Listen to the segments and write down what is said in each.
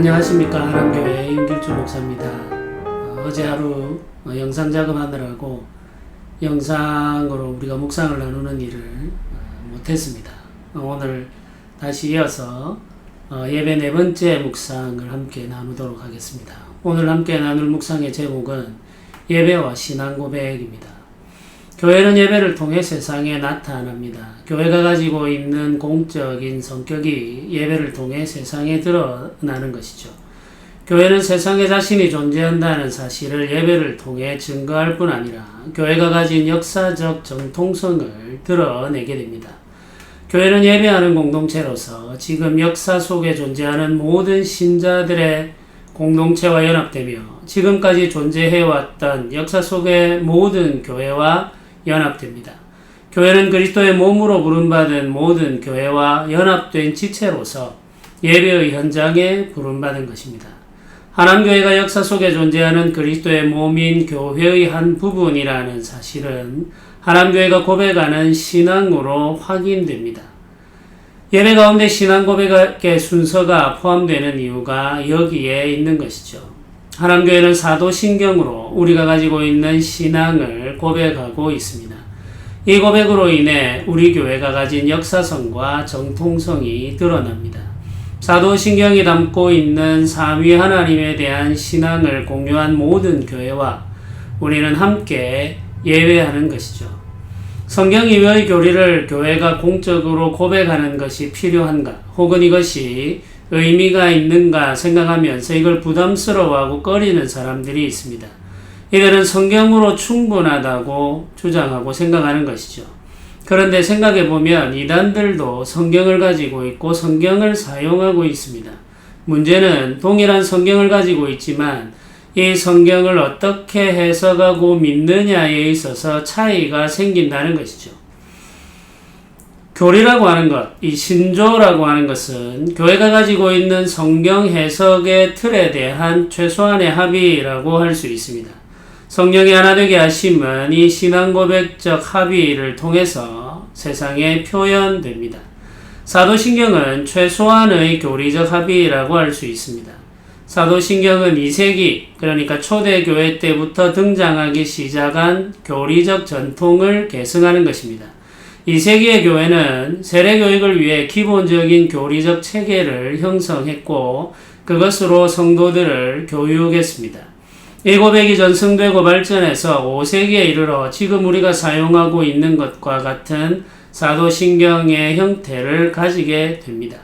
안녕하십니까. 하남교회 윤길주 목사입니다. 어제 하루 영상 작업하느라고 영상으로 우리가 묵상을 나누는 일을 못했습니다. 오늘 다시 이어서 예배 네 번째 묵상을 함께 나누도록 하겠습니다. 오늘 함께 나눌 묵상의 제목은 예배와 신앙 고백입니다. 교회는 예배를 통해 세상에 나타납니다. 교회가 가지고 있는 공적인 성격이 예배를 통해 세상에 드러나는 것이죠. 교회는 세상에 자신이 존재한다는 사실을 예배를 통해 증거할 뿐 아니라 교회가 가진 역사적 정통성을 드러내게 됩니다. 교회는 예배하는 공동체로서 지금 역사 속에 존재하는 모든 신자들의 공동체와 연합되며 지금까지 존재해왔던 역사 속의 모든 교회와 연합됩니다. 교회는 그리스도의 몸으로 부름받은 모든 교회와 연합된 지체로서 예배의 현장에 부름받은 것입니다. 하남교회가 역사 속에 존재하는 그리스도의 몸인 교회의 한 부분이라는 사실은 하남교회가 고백하는 신앙으로 확인됩니다. 예배 가운데 신앙 고백의 순서가 포함되는 이유가 여기에 있는 것이죠. 하남교회는 사도신경으로 우리가 가지고 있는 신앙을 고백하고 있습니다. 이 고백으로 인해 우리 교회가 가진 역사성과 정통성이 드러납니다. 사도신경이 담고 있는 삼위 하나님에 대한 신앙을 공유한 모든 교회와 우리는 함께 예배하는 것이죠. 성경 이외의 교리를 교회가 공적으로 고백하는 것이 필요한가, 혹은 이것이 의미가 있는가 생각하면서 이걸 부담스러워하고 꺼리는 사람들이 있습니다. 이들은 성경으로 충분하다고 주장하고 생각하는 것이죠. 그런데 생각해보면 이단들도 성경을 가지고 있고 성경을 사용하고 있습니다. 문제는 동일한 성경을 가지고 있지만 이 성경을 어떻게 해석하고 믿느냐에 있어서 차이가 생긴다는 것이죠. 교리라고 하는 것, 이 신조라고 하는 것은 교회가 가지고 있는 성경 해석의 틀에 대한 최소한의 합의라고 할 수 있습니다. 성령이 하나 되게 하심은 이 신앙 고백적 합의를 통해서 세상에 표현됩니다. 사도신경은 최소한의 교리적 합의라고 할 수 있습니다. 사도신경은 2세기, 그러니까 초대교회 때부터 등장하기 시작한 교리적 전통을 계승하는 것입니다. 2세기의 교회는 세례교육을 위해 기본적인 교리적 체계를 형성했고 그것으로 성도들을 교육했습니다. 이 고백이 전승되고 발전해서 5세기에 이르러 지금 우리가 사용하고 있는 것과 같은 사도신경의 형태를 가지게 됩니다.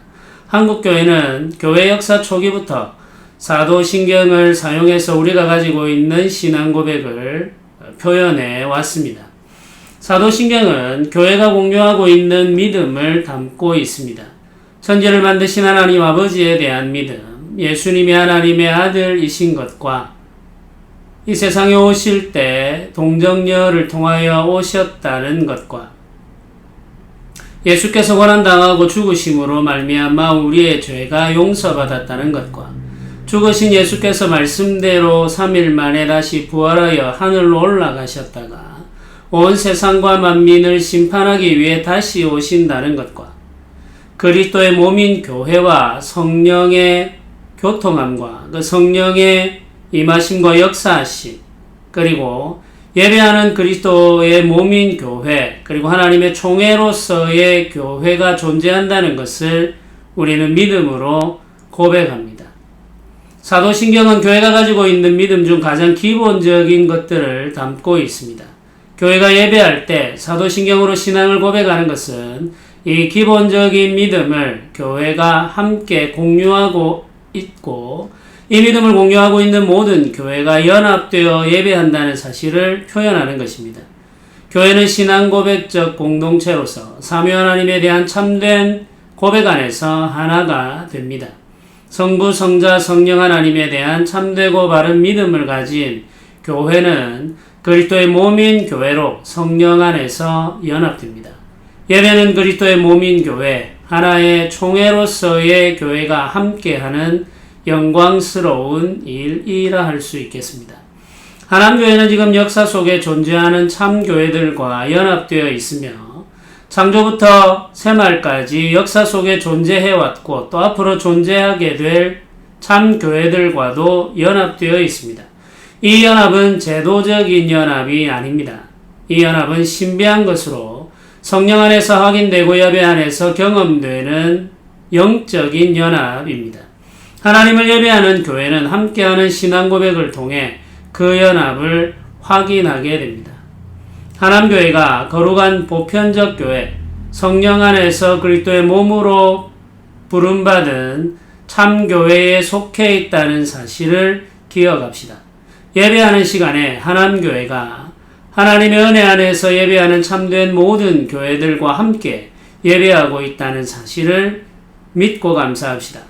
한국교회는 교회 역사 초기부터 사도신경을 사용해서 우리가 가지고 있는 신앙 고백을 표현해 왔습니다. 사도신경은 교회가 공유하고 있는 믿음을 담고 있습니다. 천지를 만드신 하나님 아버지에 대한 믿음, 예수님이 하나님의 아들이신 것과 이 세상에 오실 때 동정녀를 통하여 오셨다는 것과 예수께서 고난당하고 죽으심으로 말미암아 우리의 죄가 용서받았다는 것과 죽으신 예수께서 말씀대로 3일 만에 다시 부활하여 하늘로 올라가셨다가 온 세상과 만민을 심판하기 위해 다시 오신다는 것과 그리스도의 몸인 교회와 성령의 교통함과 그 성령의 임하심과 역사하심, 그리고 예배하는 그리스도의 몸인 교회, 그리고 하나님의 총회로서의 교회가 존재한다는 것을 우리는 믿음으로 고백합니다. 사도신경은 교회가 가지고 있는 믿음 중 가장 기본적인 것들을 담고 있습니다. 교회가 예배할 때 사도신경으로 신앙을 고백하는 것은 이 기본적인 믿음을 교회가 함께 공유하고 있고 이 믿음을 공유하고 있는 모든 교회가 연합되어 예배한다는 사실을 표현하는 것입니다. 교회는 신앙 고백적 공동체로서 삼위 하나님에 대한 참된 고백 안에서 하나가 됩니다. 성부, 성자, 성령 하나님에 대한 참되고 바른 믿음을 가진 교회는 그리스도의 몸인 교회로 성령 안에서 연합됩니다. 예배는 그리스도의 몸인 교회, 하나의 총회로서의 교회가 함께하는 영광스러운 일이라 할 수 있겠습니다. 하남교회는 지금 역사 속에 존재하는 참교회들과 연합되어 있으며 창조부터 새말까지 역사 속에 존재해왔고 또 앞으로 존재하게 될 참 교회들과도 연합되어 있습니다. 이 연합은 제도적인 연합이 아닙니다. 이 연합은 신비한 것으로 성령 안에서 확인되고 예배 안에서 경험되는 영적인 연합입니다. 하나님을 예배하는 교회는 함께하는 신앙 고백을 통해 그 연합을 확인하게 됩니다. 하남교회가 거룩한 보편적 교회, 성령 안에서 그리스도의 몸으로 부름받은 참교회에 속해 있다는 사실을 기억합시다. 예배하는 시간에 하남교회가 하나님의 은혜 안에서 예배하는 참된 모든 교회들과 함께 예배하고 있다는 사실을 믿고 감사합시다.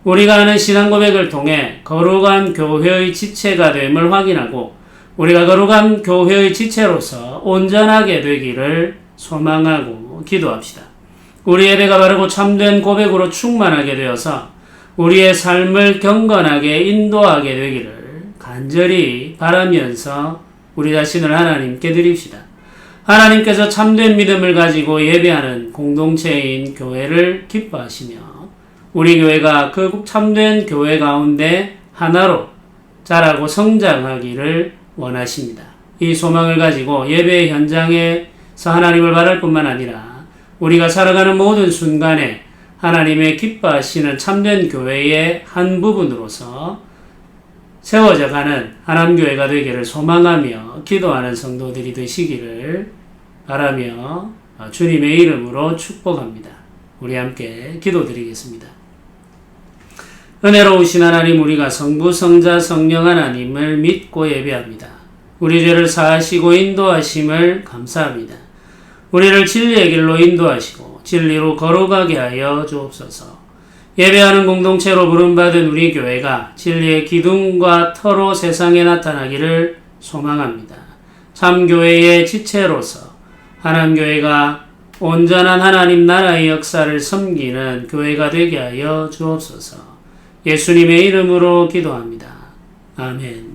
우리가 하는 신앙 고백을 통해 거룩한 교회의 지체가 됨을 확인하고 우리가 거룩한 교회의 지체로서 온전하게 되기를 소망하고 기도합시다. 우리 예배가 바르고 참된 고백으로 충만하게 되어서 우리의 삶을 경건하게 인도하게 되기를 간절히 바라면서 우리 자신을 하나님께 드립시다. 하나님께서 참된 믿음을 가지고 예배하는 공동체인 교회를 기뻐하시며 우리 교회가 그 참된 교회 가운데 하나로 자라고 성장하기를 원하십니다. 이 소망을 가지고 예배 현장에서 하나님을 바랄 뿐만 아니라 우리가 살아가는 모든 순간에 하나님의 기뻐하시는 참된 교회의 한 부분으로서 세워져 가는 하남교회가 되기를 소망하며 기도하는 성도들이 되시기를 바라며 주님의 이름으로 축복합니다. 우리 함께 기도드리겠습니다. 은혜로우신 하나님, 우리가 성부, 성자, 성령 하나님을 믿고 예배합니다. 우리 죄를 사하시고 인도하심을 감사합니다. 우리를 진리의 길로 인도하시고 진리로 걸어가게 하여 주옵소서. 예배하는 공동체로 부름받은 우리 교회가 진리의 기둥과 터로 세상에 나타나기를 소망합니다. 참교회의 지체로서 하나님교회가 온전한 하나님 나라의 역사를 섬기는 교회가 되게 하여 주옵소서. 예수님의 이름으로 기도합니다. 아멘.